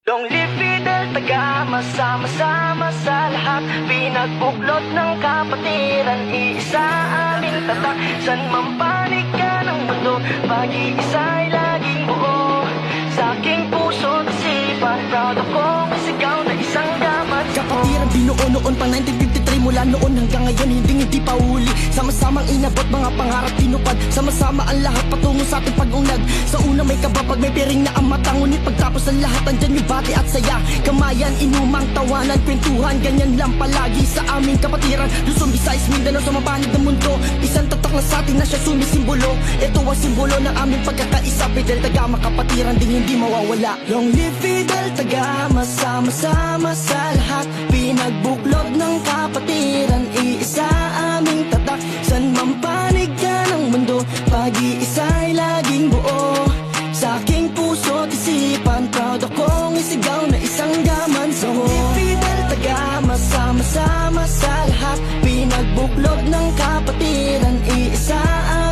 Long live Fidel, tagama, sama-sama sa lahat. Pinagbuklod ng kapatiran, iisa aming tatak. San man panig ka ng mundo, pag-iisa'y laging buo. Sa aking puso't isipan, proud akong isigaw na isang dapat sa Kapatiran binuo noon pang 1953. Mula noon hanggang ngayon hindi pa huli. Sama-samang inabot mga pangarap tinupad. Sama-sama ang lahat patungo sa ating pag-unlad. Sa una may kaba pag may piring na ang mata. Ngunit pagtapos ang lahat andyan yung bati at saya. Kamayan, inumang, tawanan, kwentuhan. Ganyan lang palagi sa aming kapatiran. Luzon, Visayas, Mindanao sa mapanig ng mundo. Isang tatak na sa atin na siya sumisimbolo. Ito ang simbolo ng aming pagkakaisa. Fidel, tagama, kapatiran ding hindi mawawala. Long live Fidel, tagama, sama-sama sa lahat. Pinagbuklod ng kapatiran, iisa aming tatak. San man panig ka ng mundo, pag-iisa'y laging buo. Sa aking puso't isipan, proud akong isigaw na isang gaman sa ho. Fidel, tagama, sama-sama sa lahat. Pinagbuklod ng kapatiran, iisa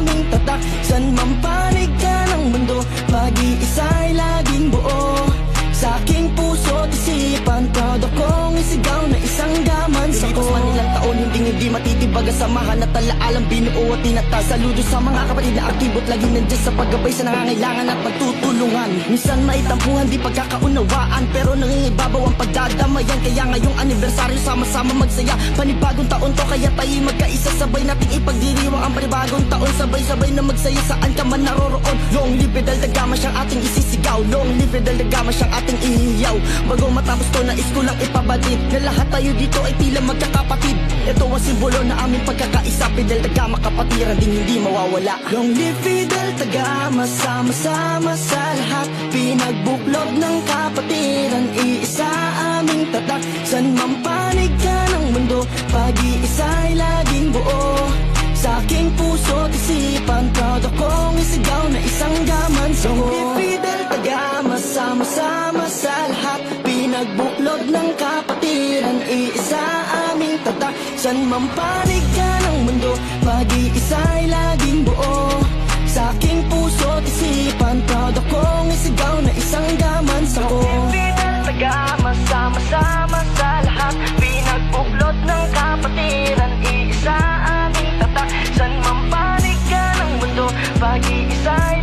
aming tatak. San man panig ka ng mundo, pag-iisa'y laging buo. Sa aking puso't isipan, proud akong isigaw na isang gaman sa ko. Man ilang taon, hindi matitibag ang samahan at alaalang binuo at tinata. Saludo sa mga kapatid na aktibo't lagi nandiyan sa paggabay sa nangangailangan at pagtutulungan. Minsan may tampuhan, di pagkakaunawaan, pero nangingibabaw ang pagdadamayan. Kaya ngayong anibersaryo sama-sama magsaya. Panibagong taon to, kaya tayo magkaisa. Sabay nating ipagdiriwang ang panibagong taon. Sabay-sabay na magsaya saan ka man naroroon. Long live Fidel, tagama siyang ating isisigaw. Long live Fidel, tagama siyang ating ihiyaw. Bago matapos to, nais ko lang ipabatid na lahat tayo dito ay tila magkakapatid. Ito ang simbolo na aming pagkakaisa. Fidel, tagama, kapatiran ding hindi mawawala. Long live Fidel, tagama, sama-sama sa lahat. Pinagbuklod ng kapatiran, iisa aming tatak. San man panig ka ng mundo, pag-iisa'y laging buo. Sa aking puso't isipan, proud akong isigaw na isang gaman sa ho. Fidel, tagama, sama-sama sa lahat. Pinagbuklod ng kapatiran, iisa aming tatak. San man panig ka ng mundo, pag-iisa'y laging buo. Sa aking puso't isipan, proud akong isigaw na isang gaman sa ho. Fidel, tagama, sama-sama sa lahat. Pinagbuklod ng kapatiran, iisa aming tatak. San man panig ka ng mundo, pag-iisa'y